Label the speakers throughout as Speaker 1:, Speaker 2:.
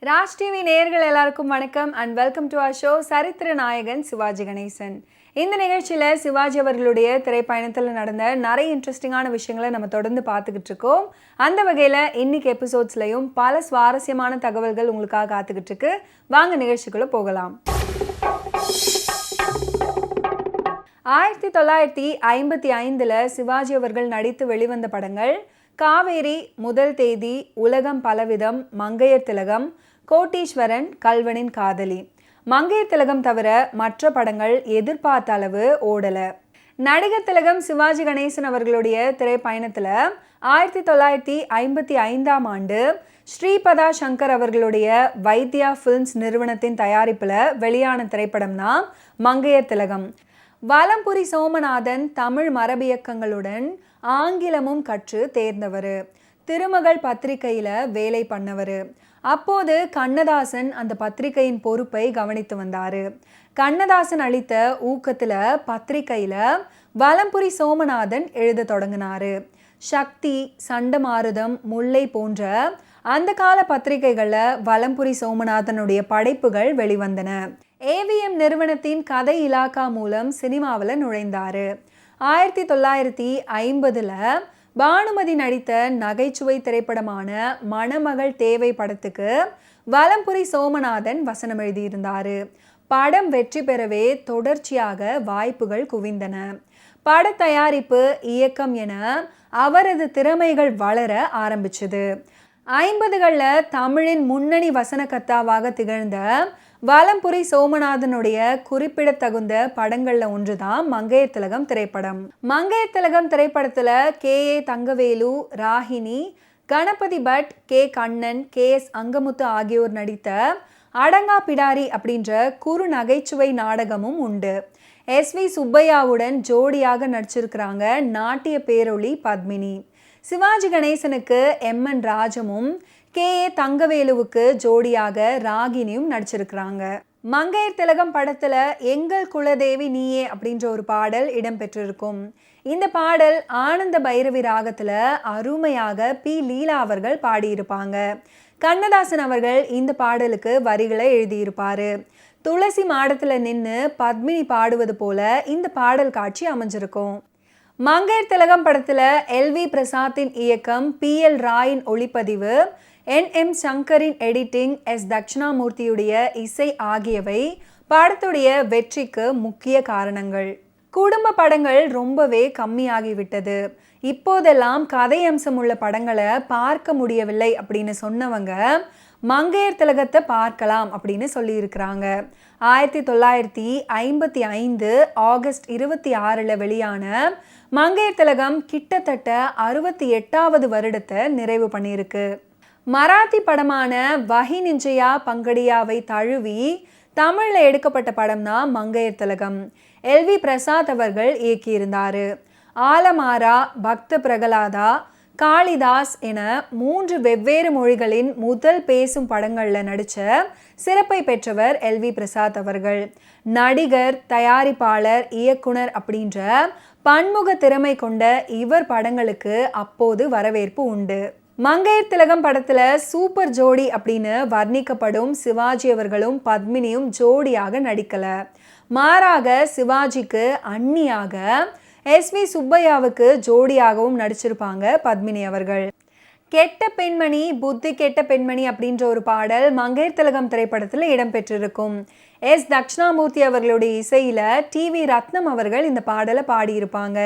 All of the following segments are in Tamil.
Speaker 1: ராஜ் டிவி நேயர்கள் எல்லாருக்கும் வணக்கம் and welcome to our show Sarithira Nayagan Sivaji Ganesan. இந்த நிகழ்ச்சியில் சிவாஜி அவர்களுடைய திரைப்பயணத்தில் நடந்த நிறைய இன்ட்ரெஸ்டிங்கான விஷயங்களை நம்ம தொடர்ந்து பார்த்துக்கிட்டு இருக்கோம். அந்த வகையில் இன்னைக்கு எபிசோட்ஸ்லையும் பல சுவாரஸ்யமான தகவல்கள் உங்களுக்காக காத்துக்கிட்டு இருக்கு. வாங்க நிகழ்ச்சிக்குள்ளே போகலாம். 1955 சிவாஜி அவர்கள் நடித்து வெளிவந்த படங்கள் காவேரி, முதல் தேதி, உலகம் பலவிதம், மங்கையர் திலகம், கோட்டீஸ்வரன், கல்வனின் காதலி. மங்கையர் திலகம் தவிர மற்ற படங்கள் எதிர்பார்த்த அளவு ஓடல. நடிகர் திலகம் சிவாஜி கணேசன் அவர்களுடைய திரைப்பயணத்தில் 1955 ஸ்ரீபதா சங்கர் அவர்களுடைய வைத்தியா ஃபிலிம்ஸ் நிறுவனத்தின் தயாரிப்பில் வெளியான திரைப்படம் தான் மங்கையர் திலகம். வலம்புரி சோமநாதன் தமிழ் மரபியக்கங்களுடன் ஆங்கிலமும் கற்று தேர்ந்தவர். திருமகள் பத்திரிகையில் வேலை பண்ணவர். அப்போது கண்ணதாசன் அந்த பத்திரிகையின் பொறுப்பை கவனித்து வந்தார். கண்ணதாசன் அளித்த ஊக்கத்தில் பத்திரிகையில் வலம்புரி சோமநாதன் எழுத தொடங்கினார். சக்தி, சண்டமாருதம், முல்லை போன்ற அந்த கால பத்திரிகைகளில் வலம்புரி சோமநாதனுடைய படைப்புகள் வெளிவந்தன. ஏவிஎம் நிறுவனத்தின் கதை இலாக்கா மூலம் சினிமாவில் நுழைந்தார். 1950 பானுமதி நடித்த நகைச்சுவை திரைப்படமான மணமகள் தேவை படத்துக்கு வலம்புரி சோமநாதன் வசனம் எழுதியிருந்தார். படம் வெற்றி பெறவே தொடர்ச்சியாக வாய்ப்புகள் குவிந்தன. பட தயாரிப்பு, இயக்கம் என அவரது திறமைகள் வளர ஆரம்பிச்சது. 50களில் தமிழின் முன்னணி வசனகர்த்தாவாக திகழ்ந்த வலம்புரி சோமநாதனுடைய குறிப்பிடத்தகுந்த படங்கள்ல ஒன்றுதான் மங்கையர் திலகம் திரைப்படம். மங்கையர் திலகம் திரைப்படத்துல K A. Thangavelu, Ragini, Ganapathi Bhat, K. Kannan, K S. Angamuthu ஆகியோர் நடித்த அடங்கா பிடாரி அப்படின்ற குறு நகைச்சுவை நாடகமும் உண்டு. எஸ்.வி. சுப்பையாவுடன் ஜோடியாக நடிச்சிருக்கிறாங்க நாட்டிய பேரொளி பத்மினி. சிவாஜி கணேசனுக்கு எம்.என். ராஜமும் கே.ஏ. தங்கவேலுவுக்கு ஜோடியாக ராகினியும் நடிச்சிருக்கிறாங்க. மங்கையர் திலகம் படத்துல எங்கள் குலதேவி நீயே அப்படின்ற ஒரு பாடல் இடம்பெற்றிருக்கும். இந்த பாடல் ஆனந்த பைரவி ராகத்துல அருமையாக பி. லீலா அவர்கள் பாடியிருப்பாங்க. கண்ணதாசன் அவர்கள் இந்த பாடலுக்கு வரிகளை எழுதியிருப்பாரு. துளசி மாடத்துல நின்று பத்மினி பாடுவது போல இந்த பாடல் காட்சி அமைஞ்சிருக்கும். மங்கையர் திலகம் படத்துல எல்.வி. பிரசாத்தின் இயக்கம், பி.எல். ராயின் ஒளிப்பதிவு, என்.எம். சங்கரின் எடிட்டிங், எஸ். தட்சிணாமூர்த்தியுடைய இசை ஆகியவை படத்துடைய வெற்றிக்கு முக்கிய காரணங்கள். குடும்ப படங்கள் ரொம்பவே கம்மியாகிவிட்டது. இப்போதெல்லாம் கதை அம்சம் உள்ள படங்களை பார்க்க முடியவில்லை அப்படின்னு சொன்னவங்க மங்கையர் திலகத்தை பார்க்கலாம் அப்படின்னு சொல்லியிருக்கிறாங்க. 1955 ஆகஸ்ட் 26 வெளியான மங்கையர் திலகம் கிட்டத்தட்ட 68வது வருடத்தை நிறைவு பண்ணியிருக்கு. மராத்தி படமான வஹி நிஞ்சயா பங்கடியாவை தழுவி தமிழில் எடுக்கப்பட்ட படம் தான் மங்கையர் திலகம். எல்.வி. பிரசாத் அவர்கள் இயக்கியிருந்தார். ஆலமாரா, பக்த பிரகலாதா, காளிதாஸ் என 3 வெவ்வேறு மொழிகளின் முதல் பேசும் படங்களில் நடித்த சிறப்பை பெற்றவர் எல்.வி. பிரசாத் அவர்கள். நடிகர், தயாரிப்பாளர், இயக்குனர் அப்படின்ற பன்முக திறமை கொண்ட இவர் படங்களுக்கு அப்போது வரவேற்பு உண்டு. மங்கையர் திலகம் படத்துல சூப்பர் ஜோடி அப்படின்னு வர்ணிக்கப்படும் சிவாஜி அவர்களும் பத்மினியும் ஜோடியாக நடிக்கல. மாறாக சிவாஜிக்கு அண்ணியாக எஸ்.வி. சுப்பையாவுக்கு ஜோடியாகவும் நடிச்சிருப்பாங்க பத்மினி அவர்கள். கெட்ட பெண்மணி, புத்தி கெட்ட பெண்மணி அப்படின்ற ஒரு பாடல் மங்கையர் திலகம் திரைப்படத்தில் இடம்பெற்றிருக்கும். எஸ். தட்சிணாமூர்த்தி அவர்களுடைய இசையில டி.வி. ரத்னம் அவர்கள் இந்த பாடலை பாடியிருப்பாங்க.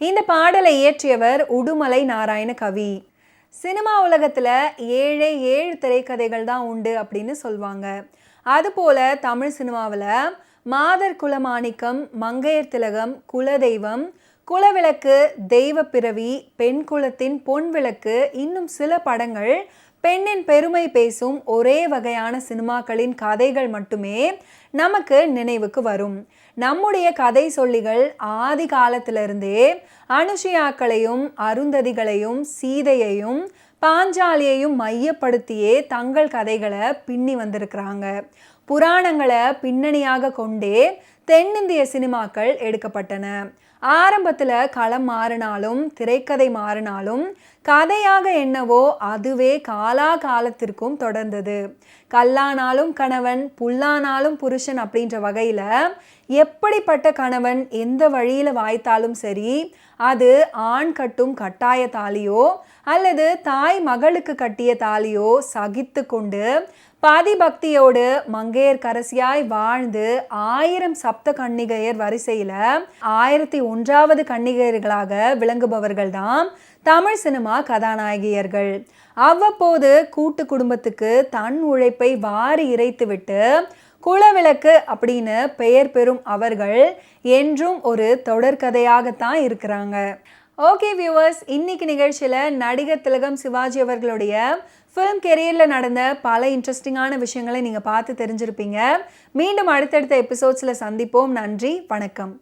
Speaker 1: இந்த பாடலை இயற்றியவர் உடுமலை நாராயண கவி. சினிமா உலகத்தில் 7 திரைக்கதைகள் தான் உண்டு அப்படின்னு சொல்லுவாங்க. அதுபோல் தமிழ் சினிமாவில் மாதர் குலமாணிக்கம், மங்கையர் திலகம், குலதெய்வம், குலவிளக்கு, தெய்வ பிறவி, பெண் குலத்தின் பொன் விளக்கு, இன்னும் சில படங்கள் பெண்ணின் பெருமை பேசும் ஒரே வகையான சினிமாக்களின் கதைகள் மட்டுமே நமக்கு நினைவுக்கு வரும். நம்முடைய கதை சொல்லிகள் ஆதி காலத்திலிருந்தே அனுஷியாக்களையும், அருந்ததிகளையும், சீதையையும், பாஞ்சாலியையும் மையப்படுத்தியே தங்கள் கதைகளை பின்னி வந்திருக்கிறாங்க. புராணங்களை பின்னணியாக கொண்டே தென்னிந்திய சினிமாக்கள் எடுக்கப்பட்டன. ஆரம்பத்தில் களம் மாறினாலும், திரைக்கதை மாறினாலும், கதையாக என்னவோ அதுவே காலாகாலத்திற்கும் தொடர்ந்தது. கல்லானாலும் கணவன், புல்லானாலும் புருஷன் அப்படின்ற வகையில் எப்படிப்பட்ட கணவன் எந்த வழியில் வாய்த்தாலும் சரி, அது ஆண் கட்டும் கட்டாய தாலியோ அல்லது தாய் மகளுக்கு கட்டிய தாலியோ சகித்து கொண்டு பாதிபக்தியோடு மங்கையர்க்கரசியாய் வாழ்ந்து 1000 சப்த கன்னிகையர் வரிசையில் 1001வது கன்னிகையர்களாக விளங்குபவர்கள்தான் தமிழ் சினிமா கதாநாயகியர்கள். அவ்வப்போது கூட்டு குடும்பத்துக்கு தன் உழைப்பை வாரி இறைத்துவிட்டு குலவிளக்கு அப்படின்னு பெயர் பெறும் அவர்கள் என்றும் ஒரு தொடர்கதையாகத்தான் இருக்கிறாங்க. ஓகே வியூவர்ஸ், இன்னைக்கு நிகழ்ச்சியில் நடிகர் திலகம் சிவாஜி அவர்களுடைய ஃபிலிம் கெரியரில் நடந்த பல இன்ட்ரெஸ்டிங்கான விஷயங்களை நீங்கள் பார்த்து தெரிஞ்சிருப்பீங்க. மீண்டும் அடுத்தடுத்த எபிசோட்ஸில் சந்திப்போம். நன்றி, வணக்கம்.